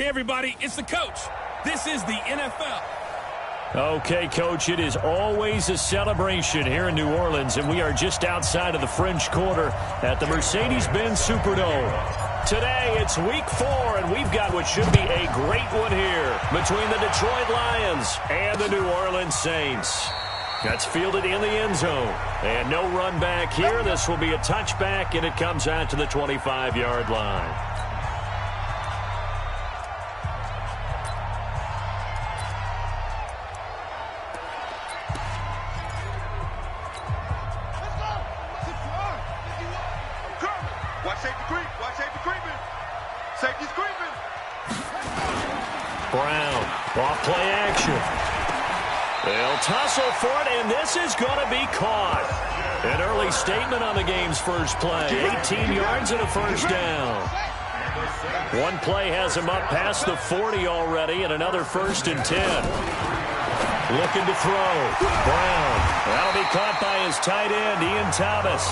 Hey, everybody, it's the coach. This is the NFL. Okay, Coach, it is always a celebration here in New Orleans, and we are just outside of the French Quarter at the Mercedes-Benz Superdome. Today, it's Week 4, and we've got what should be a great one here between the Detroit Lions and the New Orleans Saints. That's fielded in the end zone, and no run back here. This will be a touchback, and it comes out to the 25-yard line. Brown, off play action. They'll tussle for it, and this is going to be caught. An early statement on the game's first play. 18 yards and a first down. One play has him up past the 40 already, and another 1st and 10. Looking to throw. Brown. That'll be caught by his tight end, Ian Thomas.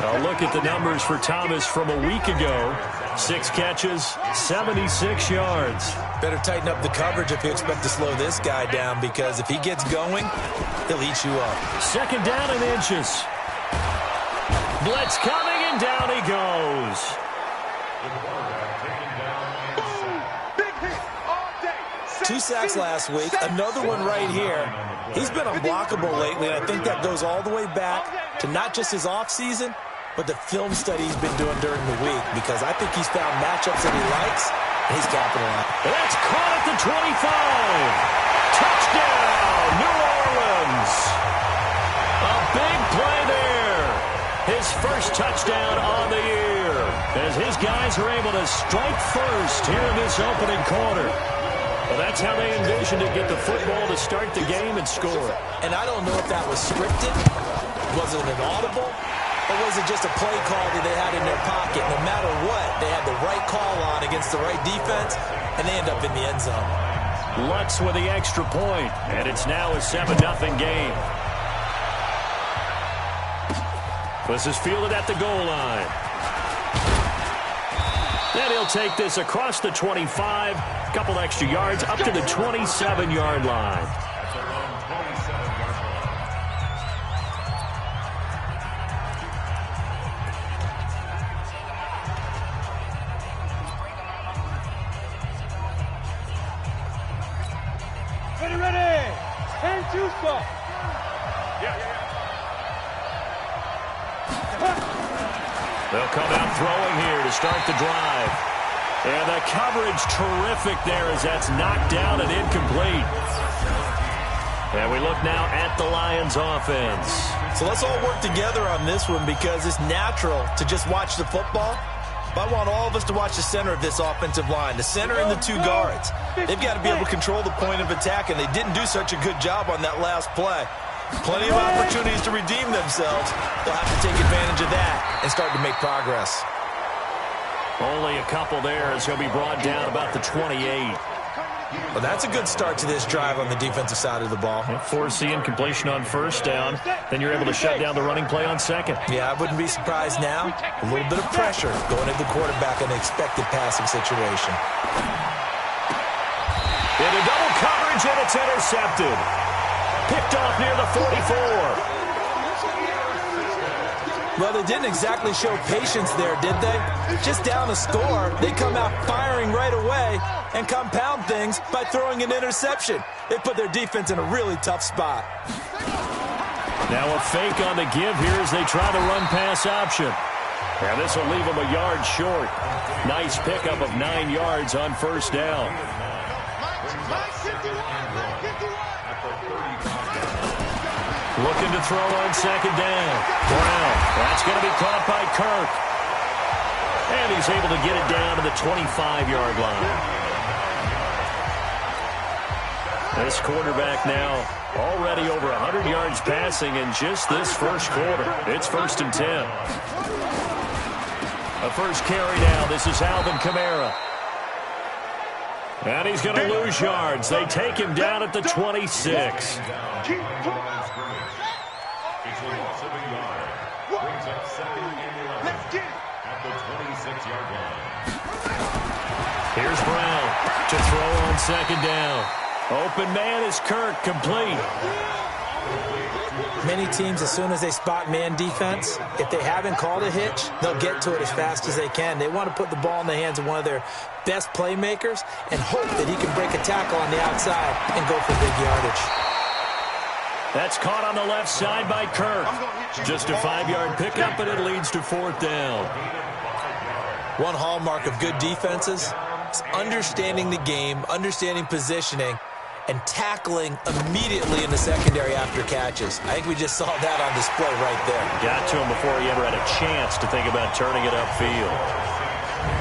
I'll look at the numbers for Thomas from a week ago. 6 catches, 76 yards. Better tighten up the coverage if you expect to slow this guy down, because if he gets going, he'll eat you up. 2nd down and inches. Blitz coming, and down he goes. 2 sacks last week, another one right here. He's been unblockable lately, and I think that goes all the way back to not just his offseason, but the film study he's been doing during the week, because I think he's found matchups that he likes, and he's capitalized. That's caught at the 25. Touchdown, New Orleans. A big play there. His first touchdown on the year, as his guys are able to strike first here in this opening quarter. Well, that's how they envisioned to get the football to start the game and score. And I don't know if that was scripted. Was it an audible? Or was it just a play call that they had in their pocket? No matter what, they had the right call on against the right defense, and they end up in the end zone. Lutz with the extra point, and it's now a 7-0 game. This is fielded at the goal line. Then he'll take this across the 25, a couple extra yards, up to the 27-yard line. They'll come out throwing here to start the drive. And the coverage terrific there as that's knocked down and incomplete. And we look now at the Lions offense. So let's all work together on this one, because it's natural to just watch the football. But I want all of us to watch the center of this offensive line, the center and the 2 guards. They've got to be able to control the point of attack, and they didn't do such a good job on that last play. Plenty of opportunities to redeem themselves. They'll have to take advantage of that and start to make progress. Only a couple there as he'll be brought down about the 28. Well, that's a good start to this drive on the defensive side of the ball. Force the incompletion on 1st down. Then you're able to shut down the running play on 2nd. Yeah, I wouldn't be surprised now. A little bit of pressure going at the quarterback in an expected passing situation. Into double coverage, and it's intercepted. Picked off near the 44. Well, they didn't exactly show patience there, did they? Just down a score, they come out firing right away and compound things by throwing an interception. They put their defense in a really tough spot. Now a fake on the give here as they try to run pass option. And this will leave them a yard short. Nice pickup of 9 yards on 1st down. Looking to throw on 2nd down. Brown. That's going to be caught by Kirk. And he's able to get it down to the 25-yard line. This quarterback now already over 100 yards passing in just this first quarter. It's 1st and 10. A first carry now. This is Alvin Kamara. And he's going to lose yards. They take him down at the 26. at the 26-yard line. Here's Brown to throw on second down. Open man is Kirk, complete. Many teams, as soon as they spot man defense, if they haven't called a hitch, they'll get to it as fast as they can. They want to put the ball in the hands of one of their best playmakers and hope that he can break a tackle on the outside and go for big yardage. That's caught on the left side by Kirk. Just a 5-yard pickup, and it leads to fourth down. One hallmark of good defenses is understanding the game, understanding positioning, and tackling immediately in the secondary after catches. I think we just saw that on display right there. Got to him before he ever had a chance to think about turning it upfield.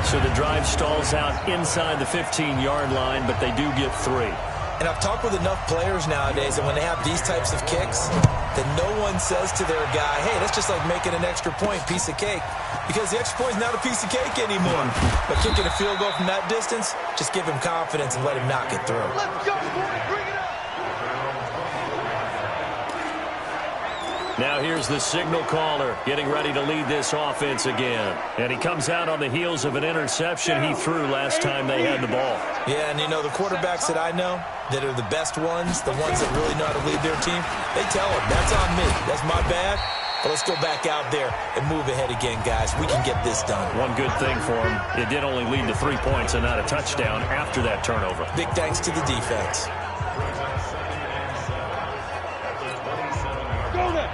So the drive stalls out inside the 15-yard line, but they do get 3. And I've talked with enough players nowadays, and when they have these types of kicks, that no one says to their guy, hey, that's just like making an extra point, piece of cake. Because the extra point is not a piece of cake anymore. But kicking a field goal from that distance, just give him confidence and let him knock it through. Let's go, boy. Bring it up. Now here's the signal caller getting ready to lead this offense again. And he comes out on the heels of an interception he threw last time they had the ball. Yeah, and you know, the quarterbacks that I know that are the best ones, the ones that really know how to lead their team, they tell them, that's on me. That's my bad. But let's go back out there and move ahead again, guys. We can get this done. One good thing for him, it did only lead to 3 points and not a touchdown after that turnover. Big thanks to the defense. Go there.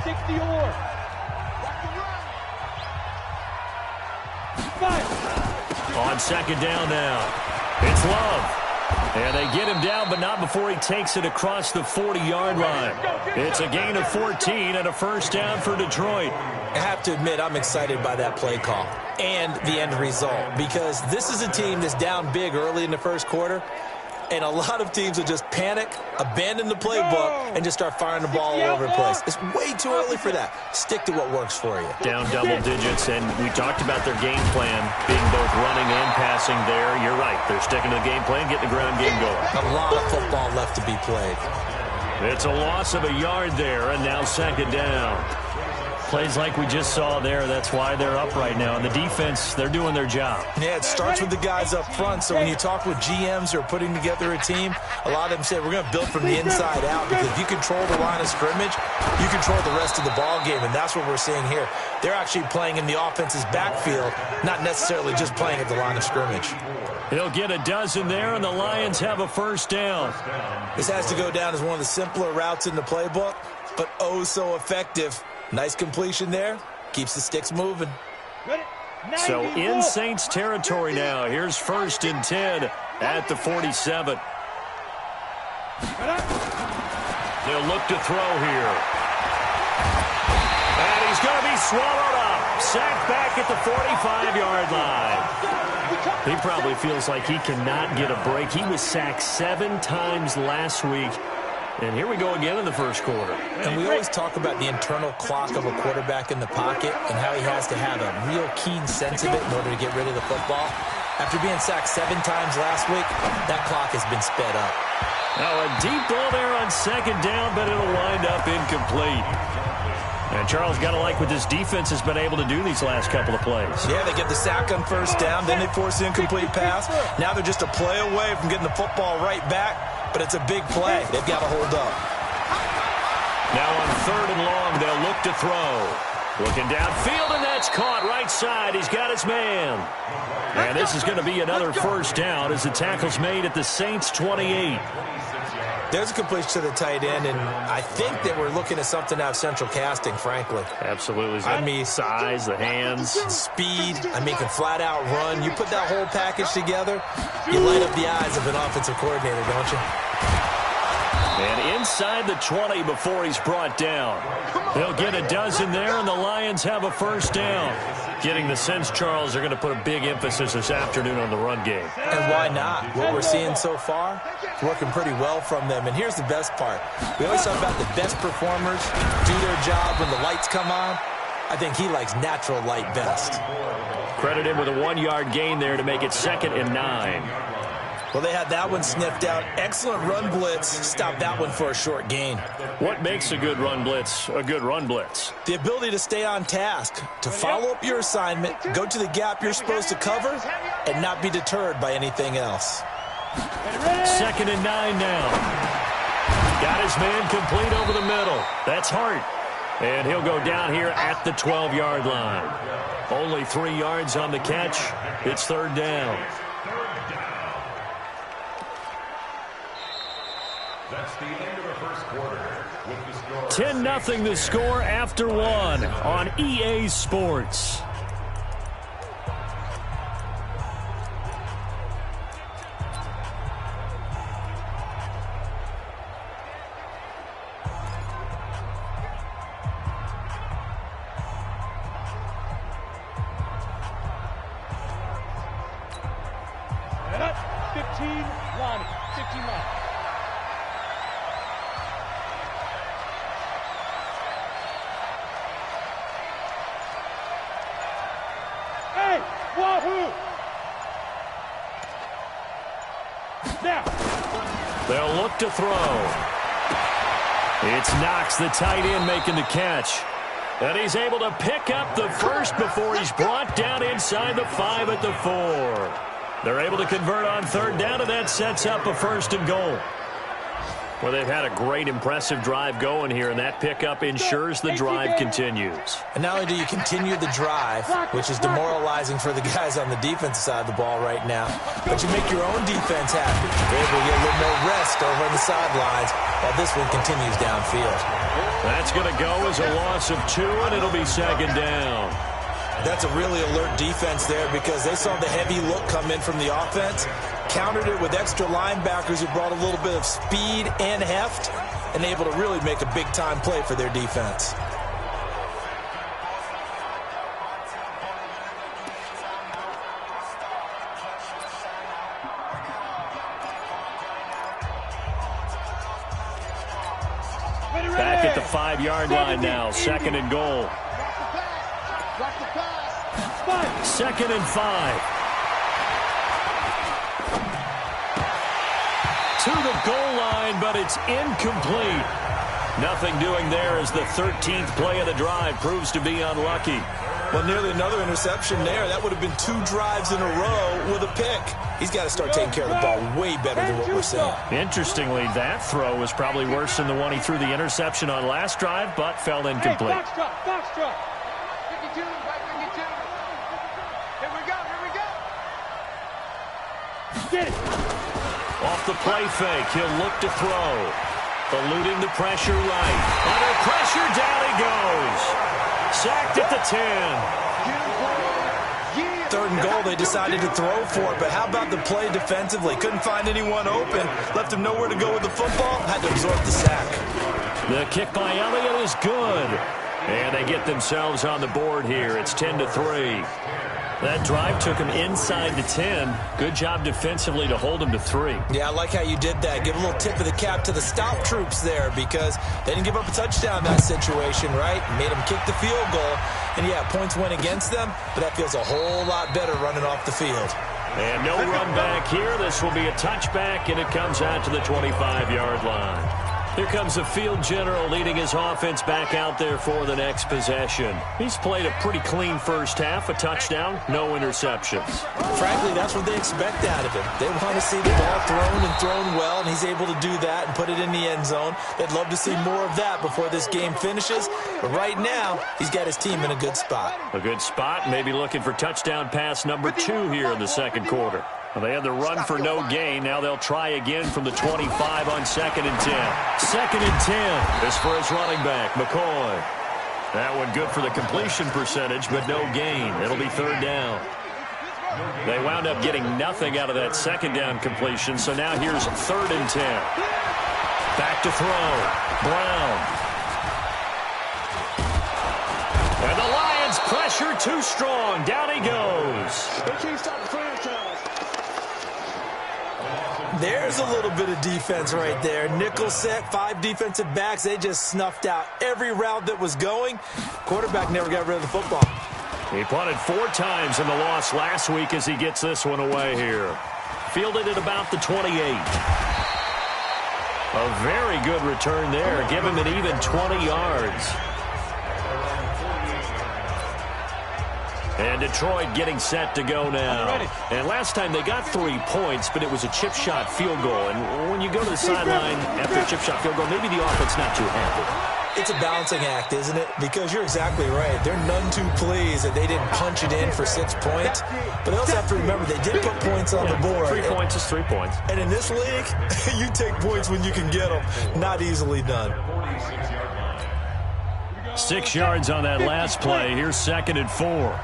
60 or. On second down now, it's Love. And they get him down, but not before he takes it across the 40-yard line. It's a gain of 14 and a first down for Detroit. I have to admit, I'm excited by that play call and the end result, because this is a team that's down big early in the first quarter, and a lot of teams will just panic, abandon the playbook, and just start firing the ball all over the place. It's way too early for that. Stick to what works for you. Down double digits, and we talked about their game plan being both running and passing there. You're right. They're sticking to the game plan, getting the ground game going. A lot of football left to be played. It's a loss of a yard there, and now second down. Plays like we just saw there, that's why they're up right now. And the defense, they're doing their job. Yeah, it starts with the guys up front. So when you talk with GMs who are putting together a team, a lot of them say, we're going to build from the inside out, because if you control the line of scrimmage, you control the rest of the ball game, and that's what we're seeing here. They're actually playing in the offense's backfield, not necessarily just playing at the line of scrimmage. He'll get a dozen there, and the Lions have a first down. This has to go down as one of the simpler routes in the playbook, but oh so effective. Nice completion there. Keeps the sticks moving. So in Saints territory now. Here's first and 10 at the 47. They'll look to throw here. And he's going to be swallowed up. Sacked back at the 45-yard line. He probably feels like he cannot get a break. He was sacked 7 times last week. And here we go again in the first quarter. And we always talk about the internal clock of a quarterback in the pocket and how he has to have a real keen sense of it in order to get rid of the football. After being sacked 7 times last week, that clock has been sped up. Now a deep ball there on second down, but it'll wind up incomplete. And Charles, got to like what this defense has been able to do these last couple of plays. Yeah, they get the sack on first down, then they force the incomplete pass. Now they're just a play away from getting the football right back. But it's a big play. They've got to hold up. Now on third and long, they'll look to throw. Looking downfield, and that's caught right side. He's got his man. And this is going to be another first down as the tackle's made at the Saints' 28. There's a completion to the tight end, and I think that we're looking at something out of central casting, frankly. Absolutely. I mean, size, the hands. Speed. I mean, can flat-out run. You put that whole package together, you light up the eyes of an offensive coordinator, don't you? And inside the 20 before he's brought down. They'll get a dozen there, and the Lions have a first down. Getting the sense, Charles, they're going to put a big emphasis this afternoon on the run game. And why not? What we're seeing so far, it's working pretty well from them. And here's the best part. We always talk about the best performers do their job when the lights come on. I think he likes natural light best. Credit him with a 1-yard gain there to make it 2nd and 9. Well, they had that one sniffed out. Excellent run blitz. Stopped that one for a short gain. What makes a good run blitz a good run blitz? The ability to stay on task, to follow up your assignment, go to the gap you're supposed to cover, and not be deterred by anything else. 2nd and 9 now. Got his man complete over the middle. That's Hart. And he'll go down here at the 12-yard line. Only 3 yards on the catch. It's 3rd down. That's the end of the first quarter. With the score 10-0 the score after 1 on EA Sports. They'll look to throw. It's Knox, the tight end, making the catch. And he's able to pick up the first before he's brought down inside the 5 at the 4. They're able to convert on 3rd down, and that sets up a 1st and goal. Well, they've had a great, impressive drive going here, and that pickup ensures the drive continues. And not only do you continue the drive, which is demoralizing for the guys on the defensive side of the ball right now, but you make your own defense happy. You're able to get a little more rest over on the sidelines while this one continues downfield. That's going to go as a loss of 2, and it'll be 2nd down. That's a really alert defense there because they saw the heavy look come in from the offense, countered it with extra linebackers who brought a little bit of speed and heft, and able to really make a big-time play for their defense. Back at the 5-yard line now, 2nd and goal. 2nd and 5. To the goal line, but it's incomplete. Nothing doing there as the 13th play of the drive proves to be unlucky. Well, nearly another interception there. That would have been 2 drives in a row with a pick. He's got to start taking care of the ball way better than what we're seeing. Interestingly, that throw was probably worse than the one he threw the interception on last drive, but fell incomplete. Hey, box truck. 52, right 52. Here we go. Get it. Off the play fake, he'll look to throw. Eluding the pressure right. Under pressure, down he goes. Sacked at the 10. 3rd and goal, they decided to throw for it, but how about the play defensively? Couldn't find anyone open. Left him nowhere to go with the football. Had to absorb the sack. The kick by Elliott is good. And they get themselves on the board here. It's 10-3. That drive took him inside the 10. Good job defensively to hold him to 3. Yeah, I like how you did that. Give a little tip of the cap to the stop troops there because they didn't give up a touchdown in that situation, right? Made them kick the field goal. And, yeah, points went against them, but that feels a whole lot better running off the field. And no run back here. This will be a touchback, and it comes out to the 25-yard line. Here comes the field general leading his offense back out there for the next possession. He's played a pretty clean first half, a touchdown, no interceptions. Frankly, that's what they expect out of him. They want to see the ball thrown and thrown well, and he's able to do that and put it in the end zone. They'd love to see more of that before this game finishes. But right now, he's got his team in a good spot. A good spot, maybe looking for touchdown pass number 2 here in the 2nd quarter. Well, they had the run for no gain. Now they'll try again from the 25 on 2nd and 10. 2nd and 10 is for his running back, McCoy. That one good for the completion percentage, but no gain. It'll be 3rd down. They wound up getting nothing out of that 2nd down completion, so now here's 3rd and 10. Back to throw. Brown. And the Lions pressure too strong. Down he goes. They can't stop the franchise. There's a little bit of defense right there. Nickel set, 5 defensive backs. They just snuffed out every route that was going. Quarterback never got rid of the football. He punted 4 times in the loss last week as he gets this one away here. Fielded at about the 28. A very good return there. Give him an even 20 yards. And Detroit getting set to go now. And last time they got 3 points, but it was a chip shot field goal. And when you go to the sideline after a chip shot field goal, maybe the offense not too happy. It's a balancing act, isn't it? Because you're exactly right. They're none too pleased that they didn't punch it in for 6 points. But they also have to remember they did put points on the board. 3 points is 3 points. And in this league, you take points when you can get them. Not easily done. 6 yards on that last play. Here's 2nd and 4.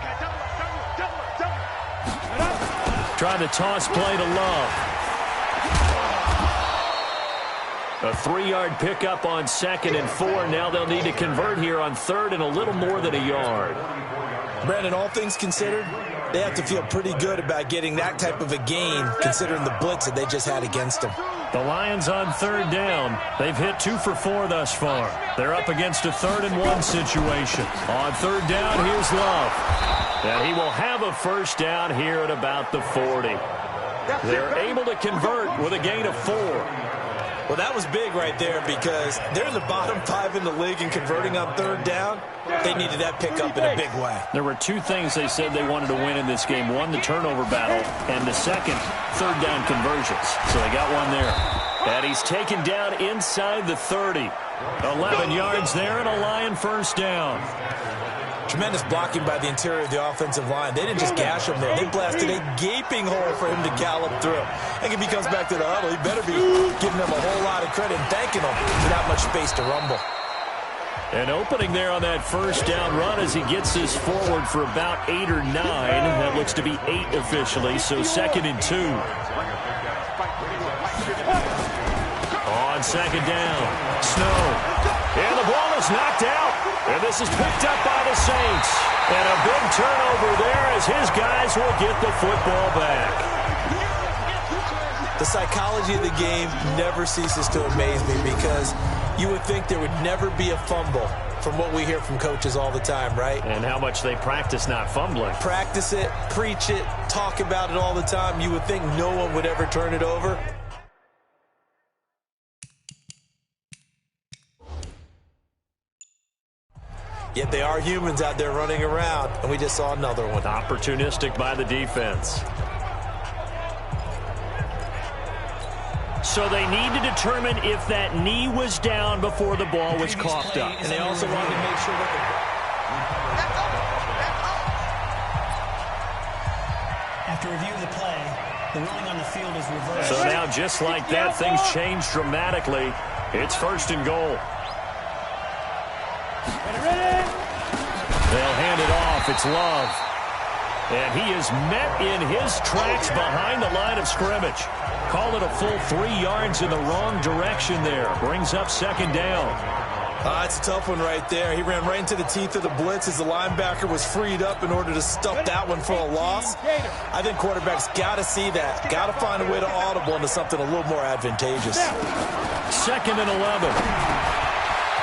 Trying to toss play to Love. A 3-yard pickup on 2nd and 4. Now they'll need to convert here on 3rd and a little more than a yard. Brandon, all things considered, they have to feel pretty good about getting that type of a gain considering the blitz that they just had against them. The Lions on 3rd down. They've hit 2 for 4 thus far. They're up against a 3rd and 1 situation. On 3rd down, here's Love. And he will have a 1st down here at about the 40. They're able to convert with a gain of 4. Well, that was big right there because they're in the bottom 5 in the league and converting on 3rd down. They needed that pickup in a big way. There were 2 things they said they wanted to win in this game. One, the turnover battle, and the second, 3rd down conversions. So they got one there. And he's taken down inside the 30. 11 yards there and a Lion 1st down. Tremendous blocking by the interior of the offensive line. They didn't just gash him there. They blasted a gaping hole for him to gallop through. And if he comes back to the huddle, he better be giving them a whole lot of credit and thanking them for that much space to rumble. An opening there on that 1st down run as he gets this forward for about 8 or 9. That looks to be 8 officially, so 2nd and 2. On 2nd down, Snow. And the ball is knocked out. And this is picked up by the Saints. And a big turnover there as his guys will get the football back. The psychology of the game never ceases to amaze me because you would think there would never be a fumble from what we hear from coaches all the time, right? And how much they practice not fumbling. Practice it, preach it, talk about it all the time. You would think no one would ever turn it over. Yet they are humans out there running around, and we just saw another one. Opportunistic by the defense. So they need to determine if that knee was down before the ball was coughed up. And they also wanted to make sure that after review of the play, the ruling on the field is reversed. So now, just like that, things change dramatically. It's 1st and goal. They'll hand it off. It's Love. And he is met in his tracks behind the line of scrimmage. Call it a full 3 yards in the wrong direction there. Brings up 2nd down. It's a tough one right there. He ran right into the teeth of the blitz as the linebacker was freed up in order to stuff that one for a loss. I think quarterbacks got to see that. Got to find a way to audible into something a little more advantageous. 2nd and 11.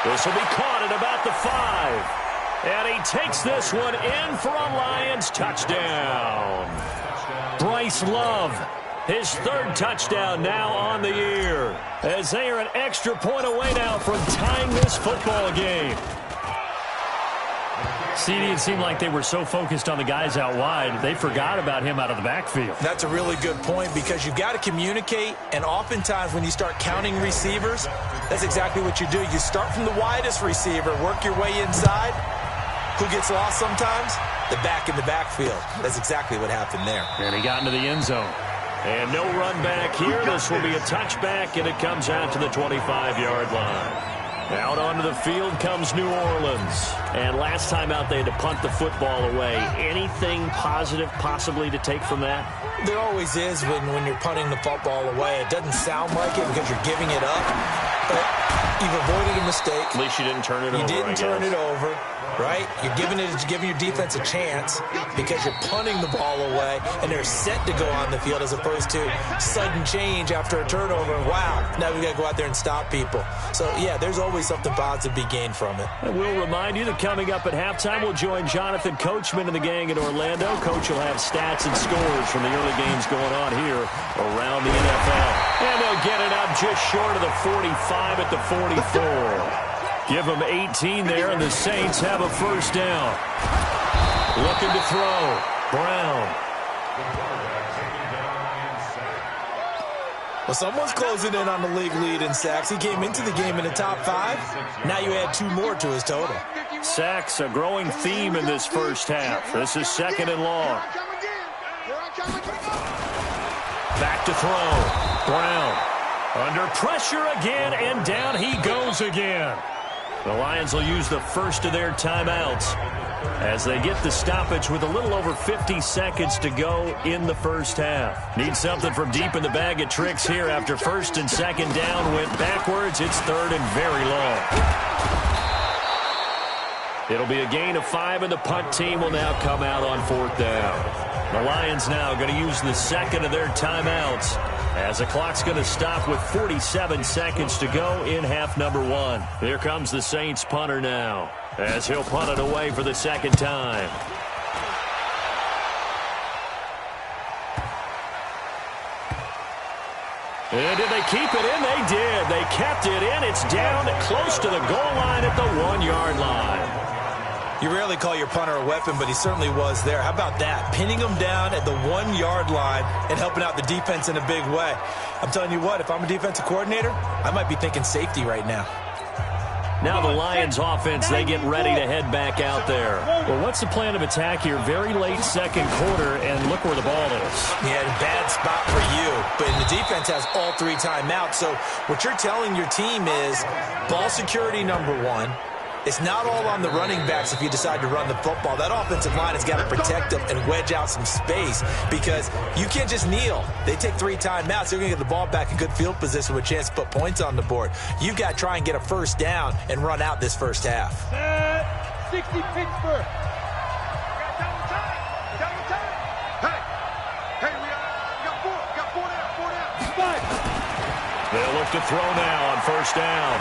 This will be caught at about the 5. And he takes this one in for a Lions touchdown. Bryce Love, his 3rd touchdown now on the year, as they are an extra point away now from tying this football game. CD, it seemed like they were so focused on the guys out wide, they forgot about him out of the backfield. That's a really good point because you've got to communicate, and oftentimes when you start counting receivers, that's exactly what you do. You start from the widest receiver, work your way inside. Who gets lost sometimes? The back in the backfield. That's exactly what happened there. And he got into the end zone. And no run back here. This will be a touchback, and it comes out to the 25-yard line. Out onto the field comes New Orleans. And last time out, they had to punt the football away. Anything positive possibly to take from that? There always is when you're punting the football away. It doesn't sound like it because you're giving it up. But you've avoided a mistake. At least you didn't turn it over. You didn't turn it over. right? You're giving your defense a chance because you're punting the ball away, and they're set to go on the field as opposed to sudden change after a turnover. Wow, now we got to go out there and stop people. So, yeah, there's always something positive to be gained from it. And we'll remind you that coming up at halftime, we'll join Jonathan Coachman and the gang in Orlando. Coach will have stats and scores from the early games going on here around the NFL. And they'll get it up just short of the 45 at the 44. Give them 18 there, and the Saints have a first down. Looking to throw. Brown. Well, someone's closing in on the league lead in sacks. He came into the game in the top 5. Now you add 2 more to his total. Sacks, a growing theme in this first half. This is 2nd and long. Back to throw. Brown. Under pressure again, and down he goes again. The Lions will use the first of their timeouts as they get the stoppage with a little over 50 seconds to go in the first half. Need something from deep in the bag of tricks here after 1st and 2nd down went backwards. It's 3rd and very long. It'll be a gain of 5, and the punt team will now come out on 4th down. The Lions now going to use the 2nd of their timeouts as the clock's going to stop with 47 seconds to go in half number 1. Here comes the Saints punter now as he'll punt it away for the 2nd time. And did they keep it in? They did. They kept it in. It's down close to the goal line at the 1-yard line. You rarely call your punter a weapon, but he certainly was there. How about that? Pinning him down at the 1-yard line and helping out the defense in a big way. I'm telling you what, if I'm a defensive coordinator, I might be thinking safety right now. Now the Lions offense, they get ready to head back out there. Well, what's the plan of attack here? Very late 2nd quarter, and look where the ball is. Yeah, bad spot for you, but the defense has all 3 timeouts. So what you're telling your team is ball security number 1. It's not all on the running backs if you decide to run the football. That offensive line has got to protect them and wedge out some space because you can't just kneel. They take 3 timeouts. They're going to get the ball back in good field position with a chance to put points on the board. You've got to try and get a first down and run out this first half. 60 Pittsburgh. Hey, we got 4 down. They'll look to throw now on 1st down.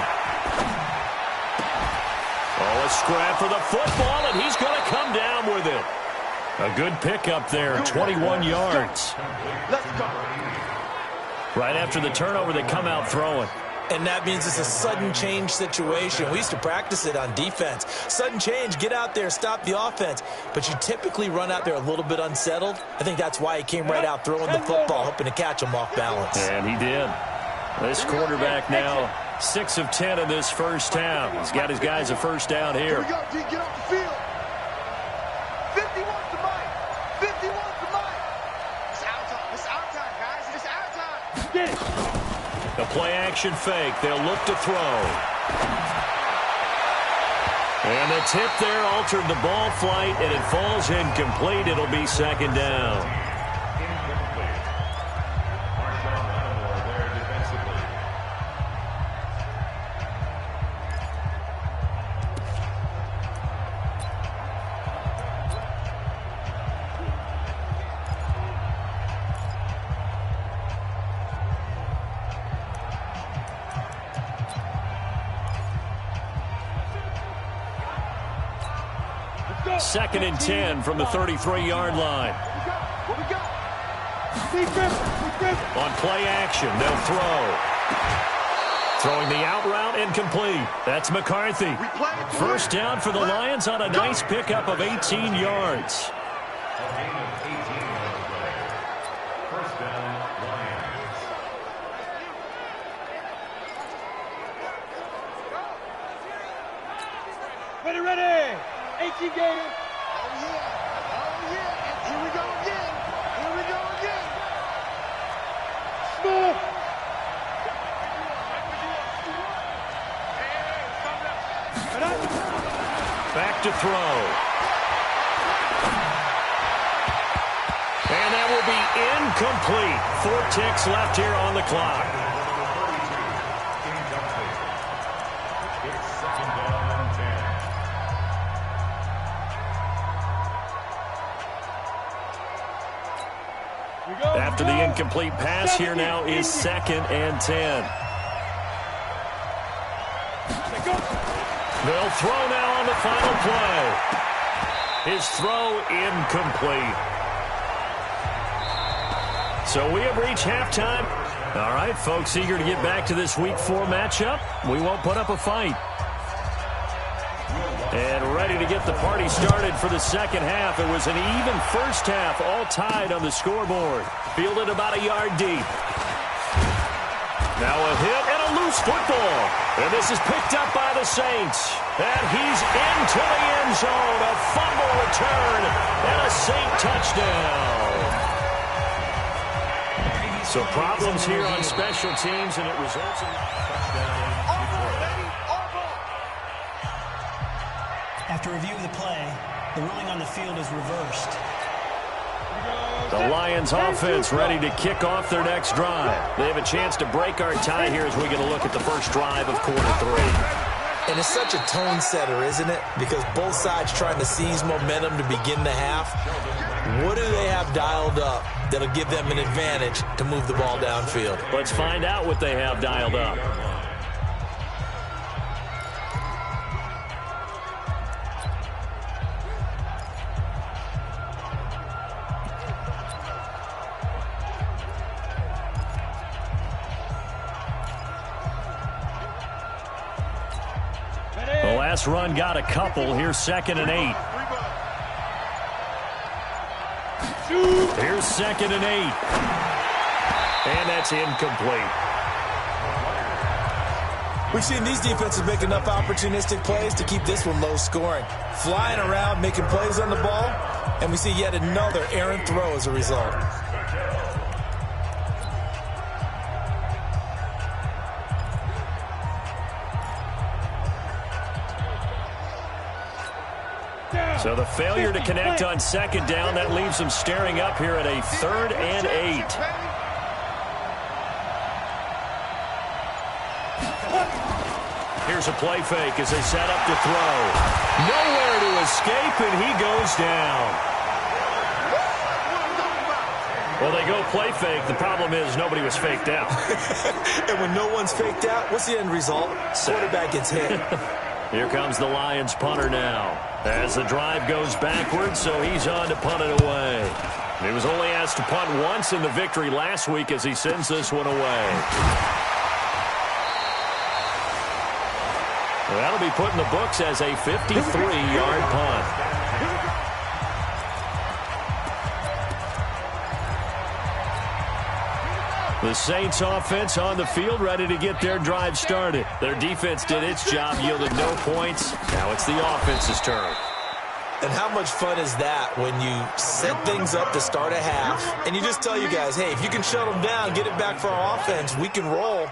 Oh, a scrap for the football, and he's going to come down with it. A good pickup there, 21 yards. Let's go. Right after the turnover, they come out throwing. And that means it's a sudden change situation. We used to practice it on defense. Sudden change, get out there, stop the offense. But you typically run out there a little bit unsettled. I think that's why he came right out throwing the football, hoping to catch him off balance. And he did. This quarterback now 6 of 10 in this first half. He's got his guys a first down here. Here we go, D. Get off the field. 51 to Mike. 51 to Mike. It's our time. It's our time, guys. It's our time. Get it. The play-action fake. They'll look to throw. And the tip there altered the ball flight, and it falls incomplete. It'll be 2nd down. Second and 10 from the 33-yard line. What we got? On play action, they'll throw. Throwing the out route incomplete. That's McCarthy. First down for the Lions on a nice pickup of 18 yards. First down, Lions. Ready. 18 Gators. Oh, yeah. Oh, yeah. And here we go again. Smooth. Back to throw. And that will be incomplete. 4 ticks left here on the clock. It's 2nd down and 10. After the incomplete pass, here now is 2nd and 10. They'll throw now on the final play. His throw incomplete. So we have reached halftime. All right, folks, eager to get back to this Week 4 matchup. We won't put up a fight. And ready to get the party started for the second half. It was an even first half, all tied on the scoreboard. Fielded about a yard deep. Now a hit and a loose football. And this is picked up by the Saints. And he's into the end zone. A fumble return and a Saint touchdown. So problems here on special teams, and it results in a touchdown. After review of the play, the ruling on the field is reversed. The Lions offense ready to kick off their next drive. They have a chance to break our tie here as we get a look at the first drive of quarter 3. And it's such a tone setter, isn't it? Because both sides trying to seize momentum to begin the half. What do they have dialed up that'll give them an advantage to move the ball downfield? Let's find out what they have dialed up. The last run got a couple. Here's 2nd and 8. Here's 2nd and 8. And that's incomplete. We've seen these defenses make enough opportunistic plays to keep this one low scoring. Flying around, making plays on the ball, and we see yet another errant throw as a result. So the failure to connect on 2nd down, that leaves them staring up here at a 3rd and 8. Here's a play fake as they set up to throw. Nowhere to escape, and he goes down. Well, they go play fake. The problem is nobody was faked out. And when no one's faked out, what's the end result? Quarterback gets hit. Here comes the Lions punter now. As the drive goes backwards, so he's on to punt it away. He was only asked to punt once in the victory last week as he sends this one away. Well, that'll be put in the books as a 53-yard punt. The Saints offense on the field ready to get their drive started. Their defense did its job, yielded no points. Now it's the offense's turn. And how much fun is that when you set things up to start a half and you just tell you guys, hey, if you can shut them down, get it back for our offense, we can roll.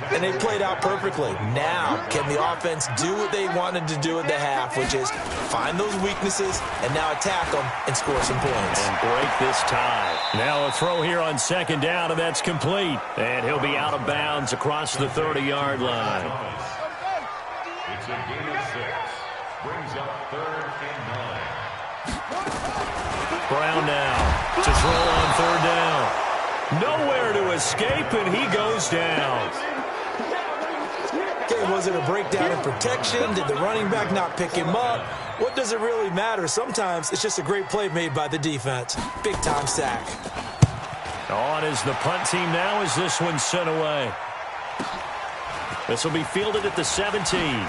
And they played out perfectly. Now, can the offense do what they wanted to do at the half, which is find those weaknesses and now attack them and score some points. And break this tie. Now a throw here on 2nd down, and that's complete. And he'll be out of bounds across the 30-yard line. It's a gain of 6. Brings up 3rd and 9. Brown now to throw on 3rd down. Nowhere to escape, and he goes down. Okay, was it a breakdown in protection? Did the running back not pick him up? What does it really matter? Sometimes it's just a great play made by the defense. Big-time sack. On is the punt team now as this one's sent away. This will be fielded at the 17.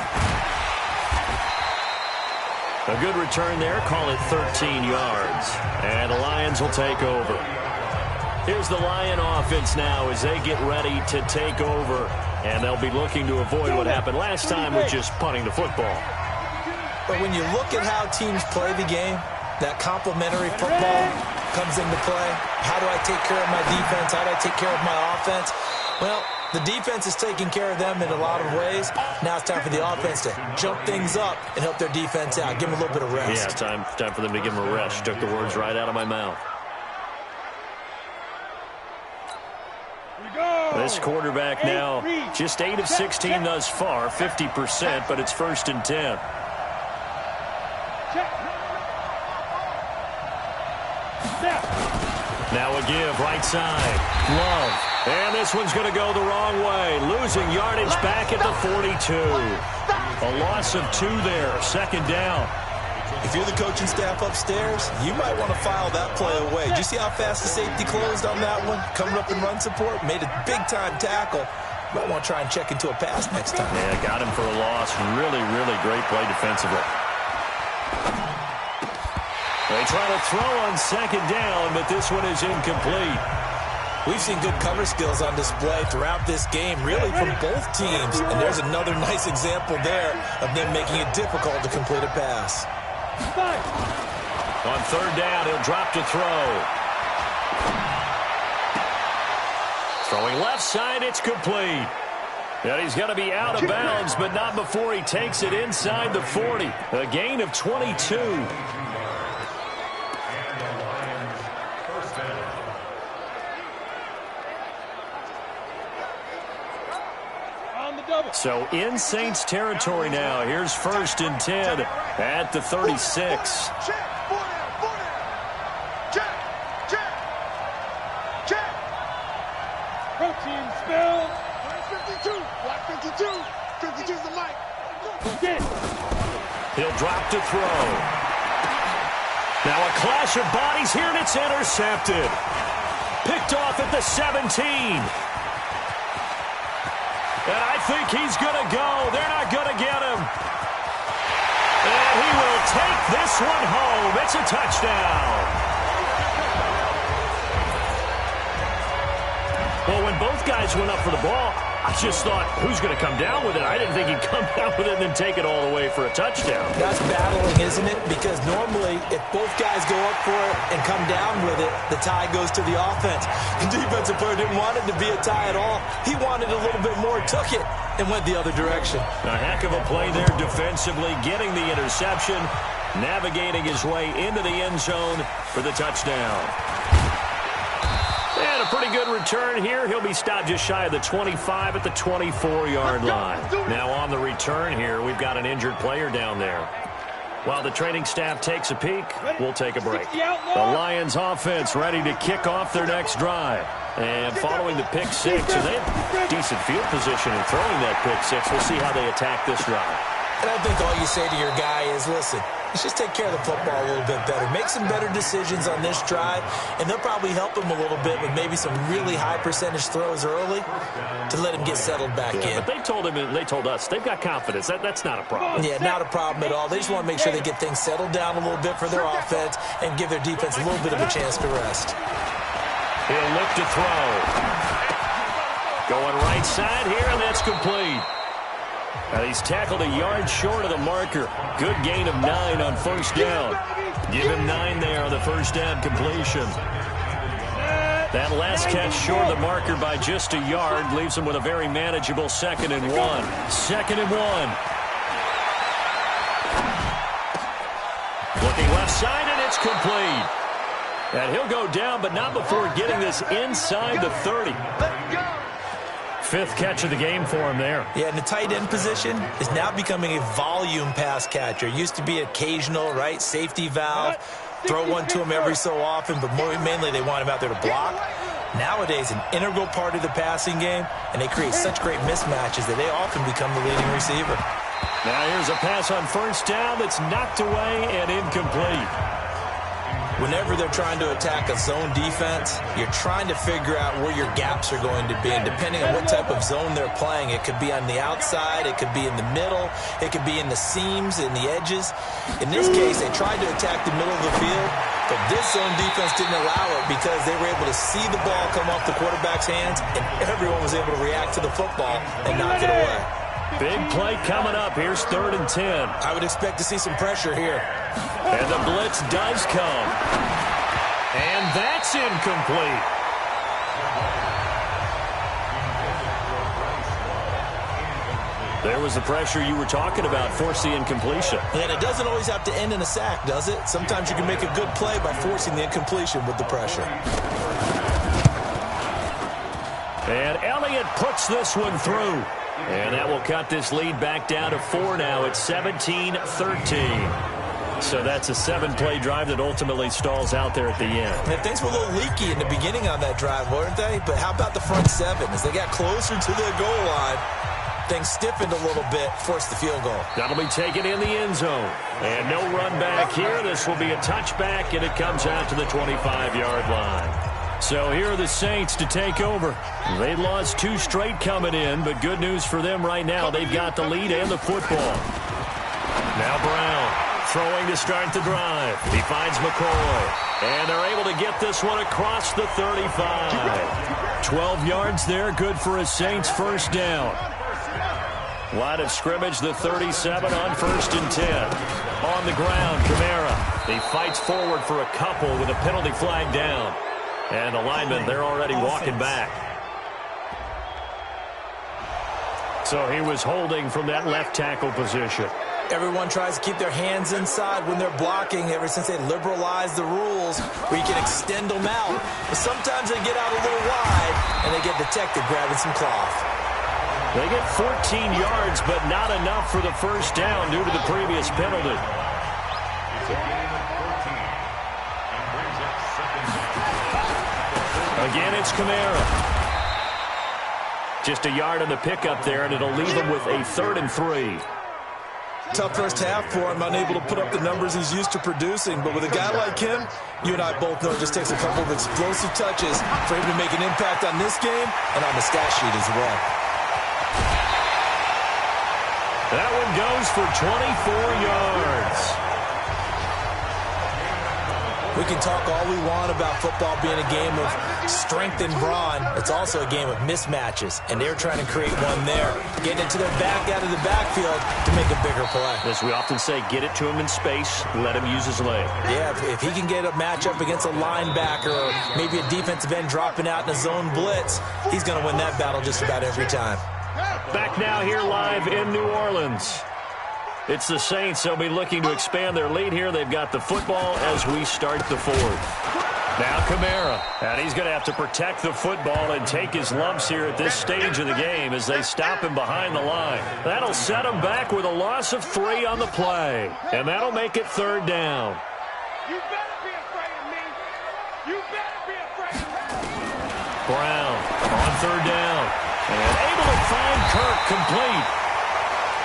A good return there. Call it 13 yards. And the Lions will take over. Here's the Lion offense now as they get ready to take over. And they'll be looking to avoid what happened last time with just punting the football. But when you look at how teams play the game, that complementary football comes into play. How do I take care of my defense? How do I take care of my offense? Well, the defense is taking care of them in a lot of ways. Now it's time for the offense to jump things up and help their defense out. Give them a little bit of rest. Yeah, time for them to give them a rest. Took the words right out of my mouth. This quarterback now just 8 of 16 thus far, 50%, but it's 1st and 10. Now a give, right side. Love. And this one's going to go the wrong way. Losing yardage back at the 42. A loss of 2 there. Second down. If you're the coaching staff upstairs, you might want to file that play away. Did you see how fast the safety closed on that one? Coming up in run support, made a big-time tackle. Might want to try and check into a pass next time. Yeah, got him for a loss. Really, really great play defensively. They try to throw on second down, but this one is incomplete. We've seen good cover skills on display throughout this game, really from both teams. And there's another nice example there of them making it difficult to complete a pass. On third down, he'll drop to throw. Throwing left side, it's complete. And he's going to be out of bounds, but not before he takes it inside the 40. A gain of 22. So in Saints territory now. Here's 1st and 10 at the 36. Check. Protein spill. 52. Black 52. 52's the mic. He'll drop to throw. Now a clash of bodies here, and it's intercepted. Picked off at the 17. And I think he's going to go. They're not going to get him. And he will take this one home. It's a touchdown. Well, when both guys went up for the ball, I just thought, who's going to come down with it? I didn't think he'd come down with it and then take it all the way for a touchdown. That's battling, isn't it? Because normally, if both guys go up for it and come down with it, the tie goes to the offense. The defensive player didn't want it to be a tie at all. He wanted a little bit more, took it, and went the other direction. A heck of a play there defensively, getting the interception, navigating his way into the end zone for the touchdown. And a pretty good return here. He'll be stopped just shy of the 25 at the 24-yard line. Now on the return here, we've got an injured player down there. While the training staff takes a peek, we'll take a break. The Lions offense ready to kick off their next drive. And following the pick six, and they have decent field position in throwing that pick six. We'll see how they attack this drive. And I think all you say to your guy is, listen, let's just take care of the football a little bit better. Make some better decisions on this drive, and they'll probably help him a little bit with maybe some really high percentage throws early to let him get settled back in. But they told him, and they told us, they've got confidence. That's not a problem. Yeah, not a problem at all. They just want to make sure they get things settled down a little bit for their offense and give their defense a little bit of a chance to rest. He'll look to throw. Going right side here, and that's complete. He's tackled a yard short of the marker. Good gain of 9 on first down. Give him 9 there on the first down completion. That last catch short of the marker by just a yard leaves him with a very manageable 2nd and 1. 2nd and 1. Looking left side, and it's complete. And he'll go down, but not before getting this inside the 30. 5th catch of the game for him there. Yeah, and the tight end position is now becoming a volume pass catcher. Used to be occasional, right, safety valve. Throw one to him every so often, but mainly they want him out there to block. Nowadays, an integral part of the passing game, and they create such great mismatches that they often become the leading receiver. Now here's a pass on first down that's knocked away and incomplete. Whenever they're trying to attack a zone defense, you're trying to figure out where your gaps are going to be. And depending on what type of zone they're playing, it could be on the outside, it could be in the middle, it could be in the seams, in the edges. In this case, they tried to attack the middle of the field, but this zone defense didn't allow it because they were able to see the ball come off the quarterback's hands, and everyone was able to react to the football and knock it away. Big play coming up. Here's 3rd and 10. I would expect to see some pressure here. And the blitz does come. And that's incomplete. There was the pressure you were talking about, force the incompletion. And it doesn't always have to end in a sack, does it? Sometimes you can make a good play by forcing the incompletion with the pressure. And Elliott puts this one through. And that will cut this lead back down to 4 now. It's 17-13. So that's a 7-play drive that ultimately stalls out there at the end. And things were a little leaky in the beginning on that drive, weren't they? But how about the front 7? As they got closer to the goal line, things stiffened a little bit, forced the field goal. That'll be taken in the end zone. And no run back here. This will be a touchback, and it comes out to the 25-yard line. So here are the Saints to take over. They lost 2 straight coming in, but good news for them right now. They've got the lead and the football. Now Brown throwing to start the drive. He finds McCoy. And they're able to get this one across the 35. 12 yards there, good for a Saints first down. Line of scrimmage, the 37 on 1st and 10. On the ground, Kamara. He fights forward for a couple with a penalty flag down. And the linemen, they're already walking back. So he was holding from that left tackle position. Everyone tries to keep their hands inside when they're blocking ever since they liberalized the rules where you can extend them out. But sometimes they get out a little wide and they get detected grabbing some cloth. They get 14 yards, but not enough for the first down due to the previous penalty. It's a gain of 14 and brings up 2nd down. Again, it's Kamara. Just a yard on the pickup there, and it'll leave him with a 3rd and 3. Tough first half for him, unable to put up the numbers he's used to producing. But with a guy like him, you and I both know it just takes a couple of explosive touches for him to make an impact on this game and on the stat sheet as well. That one goes for 24 yards. We can talk all we want about football being a game of strength and brawn. It's also a game of mismatches, and they're trying to create one there. Getting it to their back out of the backfield to make a bigger play. As we often say, get it to him in space, let him use his leg. Yeah, if he can get a matchup against a linebacker or maybe a defensive end dropping out in a zone blitz, he's going to win that battle just about every time. Back now here live in New Orleans. It's the Saints. They'll be looking to expand their lead here. They've got the football as we start the 4th. Now Kamara. And he's going to have to protect the football and take his lumps here at this stage of the game as they stop him behind the line. That'll set him back with a loss of 3 on the play. And that'll make it 3rd down. You better be afraid of me. You better be afraid of me. Brown on 3rd down. And able to find Kirk complete.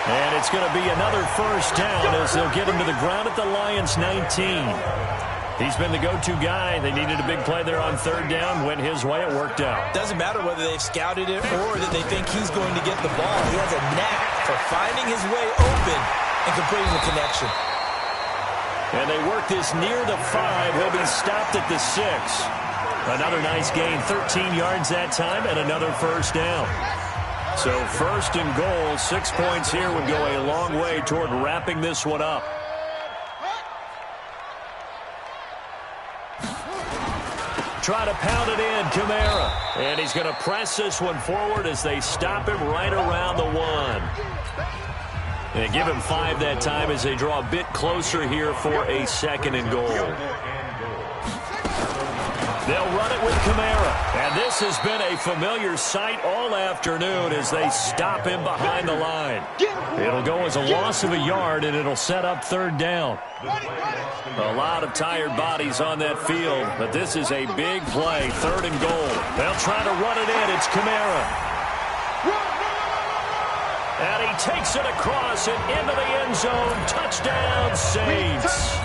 And it's going to be another first down as they'll get him to the ground at the Lions' 19. He's been the go-to guy. They needed a big play there on 3rd down. Went his way. It worked out. Doesn't matter whether they've scouted it or that they think he's going to get the ball. He has a knack for finding his way open and completing the connection. And they work this near the 5. He'll be stopped at the 6. Another nice gain. 13 yards that time and another first down. So 1st and goal, 6 points here would go a long way toward wrapping this one up. Try to pound it in, Kamara. And he's going to press this one forward as they stop him right around the 1. And give him 5 that time as they draw a bit closer here for a 2nd and goal. They'll run it with Kamara. And this has been a familiar sight all afternoon as they stop him behind the line. It'll go as a loss of a yard, and it'll set up 3rd down. A lot of tired bodies on that field, but this is a big play, 3rd and goal. They'll try to run it in. It's Kamara. And he takes it across and into the end zone. Touchdown, Saints.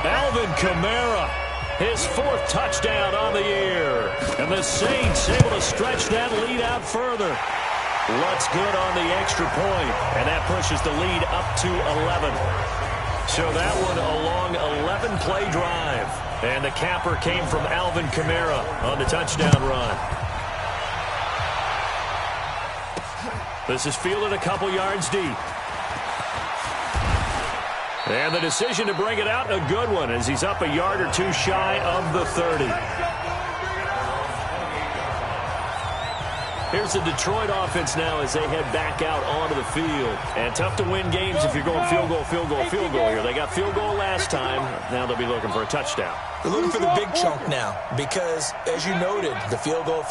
Alvin Kamara. His 4th touchdown on the year. And the Saints able to stretch that lead out further. Lutz good on the extra point. And that pushes the lead up to 11. So that one a long 11-play drive. And the capper came from Alvin Kamara on the touchdown run. This is fielded a couple yards deep. And the decision to bring it out, a good one, as he's up a yard or 2 shy of the 30. Here's the Detroit offense now as they head back out onto the field. And tough to win games if you're going field goal, field goal, field goal here. They got field goal last time. Now they'll be looking for a touchdown. They're looking for the big chunk now because, as you noted, the field goal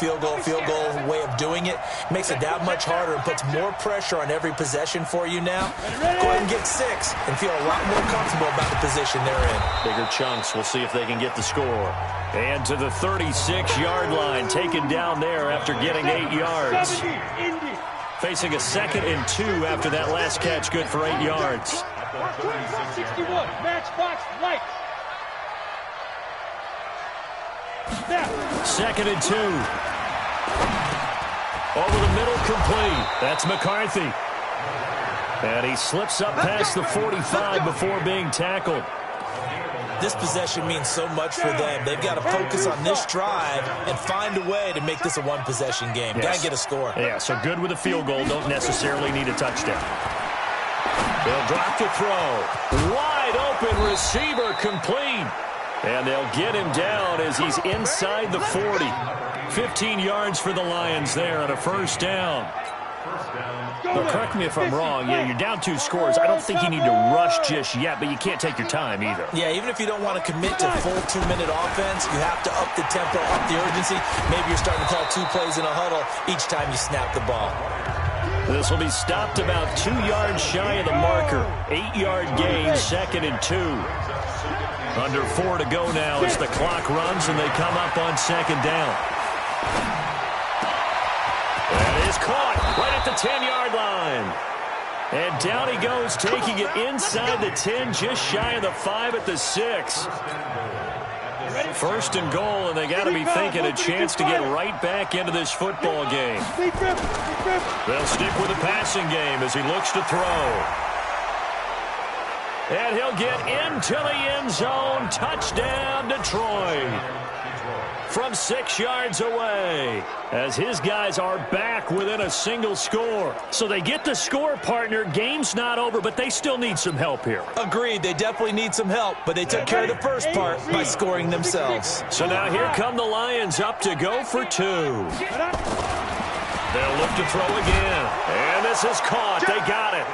way of doing it makes it that much harder and puts more pressure on every possession for you now. Go ahead and get 6 and feel a lot more comfortable about the position they're in. Bigger chunks. We'll see if they can get the score. And to the 36-yard line, taken down there after getting 8 yards. Facing a 2nd and 2 after that last catch, good for 8 yards. 61, match box, light. 2nd and 2. Over the middle, complete. That's McCarthy. And he slips up past the 45 before being tackled. This possession means so much for them. They've got to focus on this drive and find a way to make this a one-possession game. Yes. Got to get a score. Yeah, so good with a field goal. Don't necessarily need a touchdown. They'll drop to throw. Wide open receiver, complete. And they'll get him down as he's inside the 40. 15 yards for the Lions there on a first down. Well, correct me if I'm wrong. Yeah, you're down 2 scores. I don't think you need to rush just yet, but you can't take your time either. Yeah, even if you don't want to commit to full 2-minute offense, you have to up the tempo, up the urgency. Maybe you're starting to call 2 plays in a huddle each time you snap the ball. This will be stopped about 2 yards shy of the marker. 8-yard gain, 2nd and 2. Under 4 to go now as the clock runs and they come up on 2nd down. That is caught right at the 10-yard line. And down he goes, taking it inside the 10, just shy of the 5 at the 6. First and goal, and they got to be thinking a chance to get right back into this football game. They'll stick with the passing game as he looks to throw. And he'll get into the end zone. Touchdown, Detroit. From 6 yards away, as his guys are back within a single score. So they get the score, partner. Game's not over, but they still need some help here. Agreed. They definitely need some help, but they took care of the first part by scoring themselves. So now here come the Lions up to go for 2. They'll look to throw again. And this is caught. They got it.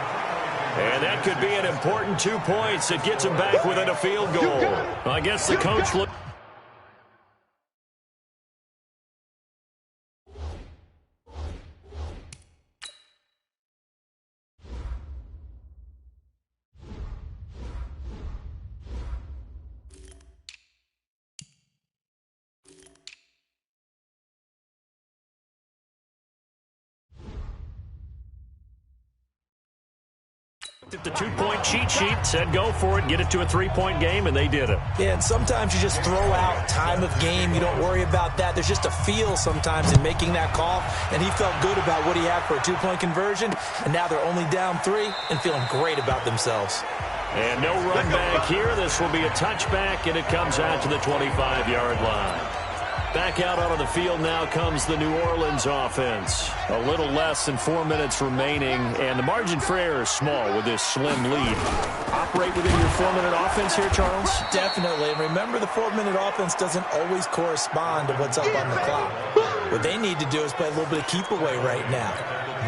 And that could be an important 2 points. It gets them back within a field goal. I guess the coach looked. At the 2-point cheat sheet, said go for it, get it to a 3-point game, and they did it. Yeah, and sometimes you just throw out time of game. You don't worry about that. There's just a feel sometimes in making that call, and he felt good about what he had for a 2-point conversion, and now they're only down 3 and feeling great about themselves. And no run back here. This will be a touchback, and it comes out to the 25-yard line. Back out onto the field now comes the New Orleans offense. A little less than 4 minutes remaining, and the margin for error is small with this slim lead. Operate within your 4-minute offense here, Charles? Definitely. And remember, the 4-minute offense doesn't always correspond to what's up on the clock. What they need to do is play a little bit of keep away right now.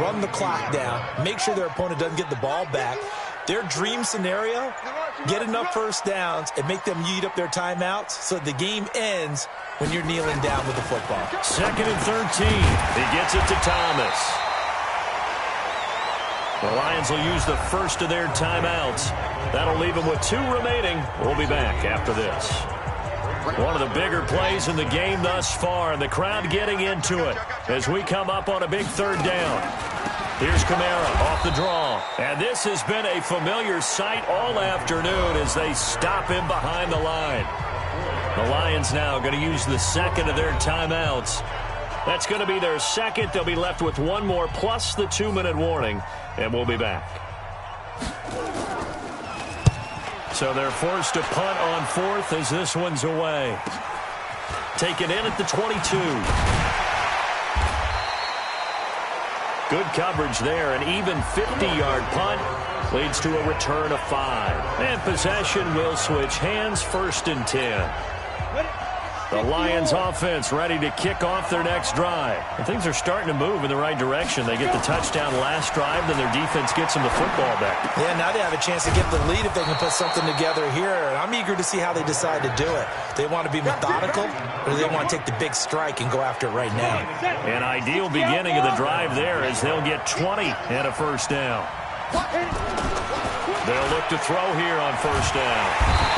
Run the clock down. Make sure their opponent doesn't get the ball back. Their dream scenario, get enough first downs and make them eat up their timeouts so the game ends when you're kneeling down with the football. 2nd and 13. He gets it to Thomas. The Lions will use the first of their timeouts. That'll leave them with 2 remaining. We'll be back after this. One of the bigger plays in the game thus far, and the crowd getting into it as we come up on a big 3rd down. Here's Kamara off the draw. And this has been a familiar sight all afternoon as they stop him behind the line. The Lions now going to use the 2nd of their timeouts. That's going to be their 2nd. They'll be left with 1 more plus the 2-minute warning, and we'll be back. So they're forced to punt on 4th as this one's away. Taken in at the 22. Good coverage there. An even 50-yard punt leads to a return of 5. And possession will switch hands, 1st and 10. The Lions offense ready to kick off their next drive. And things are starting to move in the right direction. They get the touchdown last drive, then their defense gets them the football back. Yeah, now they have a chance to get the lead if they can put something together here. And I'm eager to see how they decide to do it. They want to be methodical, or they want to take the big strike and go after it right now. An ideal beginning of the drive there as they'll get 20 and a first down. They'll look to throw here on first down.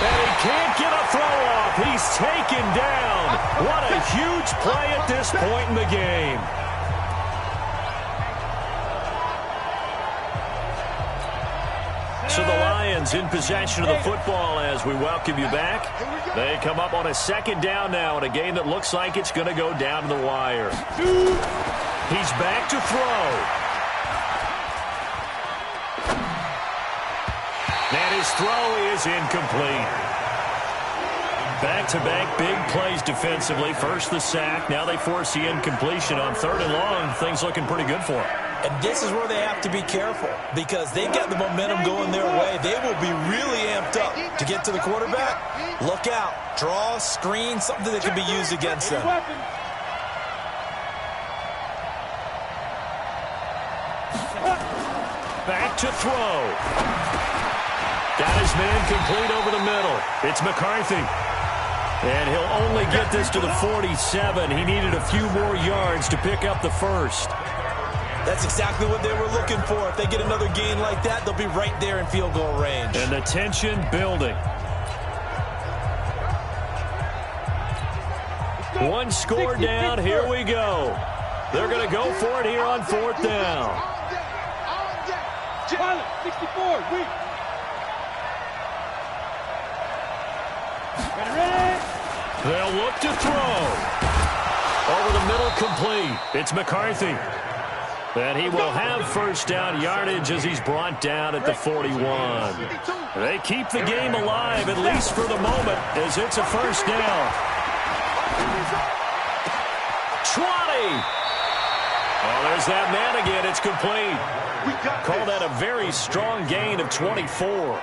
And he can't get a throw off. He's taken down. What a huge play at this point in the game. So the Lions in possession of the football as we welcome you back. They come up on a second down now in a game that looks like it's going to go down to the wire. He's back to throw. And his throw is incomplete. Back-to-back big plays defensively. First the sack. Now they force the incompletion on 3rd and long. Things looking pretty good for them. And this is where they have to be careful because they got the momentum going their way. They will be really amped up to get to the quarterback. Look out. Draw, screen, something that can be used against them. Back to throw. Got his man complete over the middle. It's McCarthy. And he'll only get this to the 47. He needed a few more yards to pick up the first. That's exactly what they were looking for. If they get another gain like that, they'll be right there in field goal range. And the tension building. One score down. Here we go. They're going to go for it here on 4th down. 64, weak. They'll look to throw. Over the middle, complete. It's McCarthy. And he will have first down yardage as he's brought down at the 41. They keep the game alive, at least for the moment, as it's a first down. 20. Oh, there's that man again. It's complete. Call that a very strong gain of 24.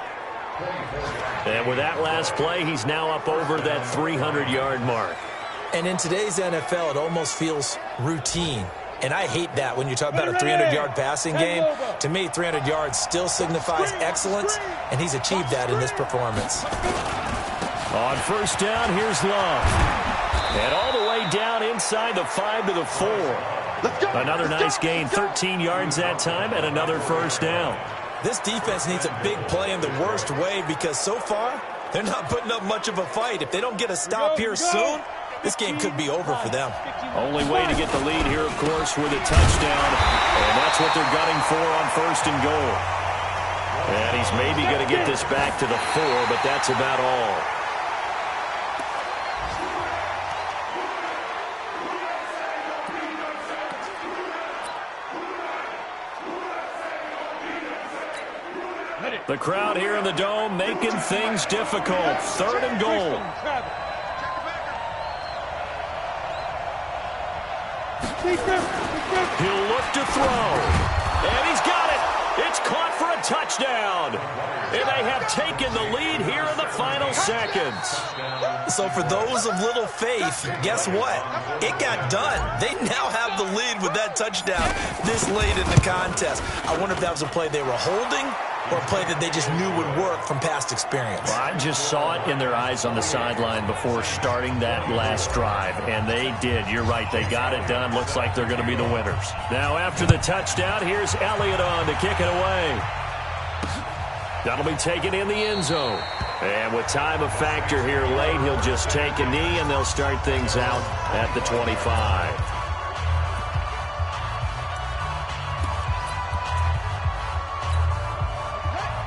And with that last play, he's now up over that 300-yard mark. And in today's NFL, it almost feels routine. And I hate that when you talk about a 300-yard passing game. To me, 300 yards still signifies excellence, and he's achieved that in this performance. On first down, here's Love. And all the way down inside the 5 to the 4. Another nice gain, 13 yards that time, and another first down. This defense needs a big play in the worst way because so far, they're not putting up much of a fight. If they don't get a stop here soon, this game could be over for them. Only way to get the lead here, of course, with a touchdown. And that's what they're gunning for on 1st and goal. And he's maybe going to get this back to the 4, but that's about all. The crowd here in the Dome making things difficult. 3rd and goal. He'll look to throw. And he's got it. It's caught for a touchdown. And they have taken the lead here in the final seconds. So for those of little faith, guess what? It got done. They now have the lead with that touchdown this late in the contest. I wonder if that was a play they were holding or a play that they just knew would work from past experience. Well, I just saw it in their eyes on the sideline before starting that last drive, and they did. You're right. They got it done. Looks like they're going to be the winners. Now, after the touchdown, here's Elliott on to kick it away. That'll be taken in the end zone. And with time a factor here late, he'll just take a knee, and they'll start things out at the 25.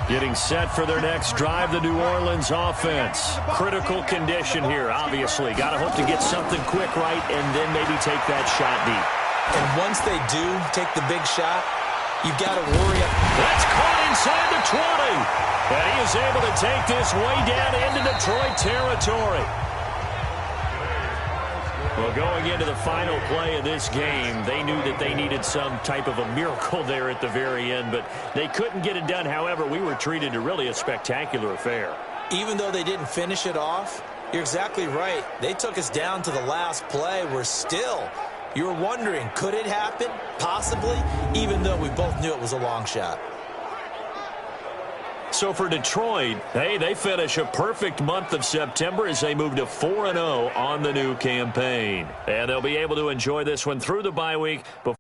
Getting set for their next drive, the New Orleans offense. Critical condition here, obviously. Got to hope to get something quick right and then maybe take that shot deep. And once they do take the big shot, you've got to worry. That's caught inside the 20. And he is able to take this way down into Detroit territory. Well, going into the final play of this game, they knew that they needed some type of a miracle there at the very end, but they couldn't get it done. However, we were treated to really a spectacular affair. Even though they didn't finish it off, You're exactly right. They took us down to the last play. We're still, you were wondering, could it happen? Possibly, even though we both knew it was a long shot. So for Detroit, hey, they finish a perfect month of September as they move to 4-0 on the new campaign. And they'll be able to enjoy this one through the bye week before